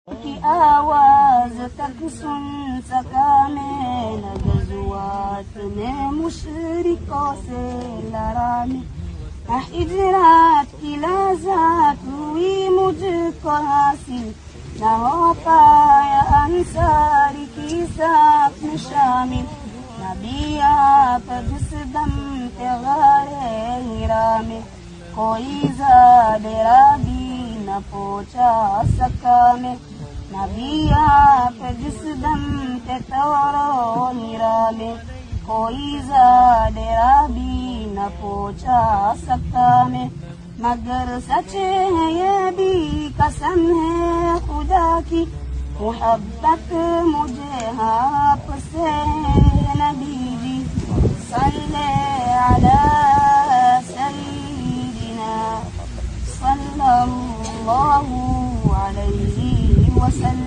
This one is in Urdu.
کی آواز تک سن سکا میں نہ غزوات نے مشرکوں سے لڑا میں نہ ہجرات کی لذات ہوئی مجھ کو حاصل نہ ہو پایا انصاری کی ساتھ میں شامل نبی آپ جس دم پہ غار ہیرا میں کوئی زادرا بھی نہ پہنچا سکا میں نبی آپ جس دم پہ تورو ہیرا میں کوئی زادرا بھی نہ پہنچا سکا میں مگر سچ ہے یہ بھی قسم ہے خدا کی محبت مجھے آپ سے نبی جی صلی علی سیدنا صلی اللہ علیہ وسلم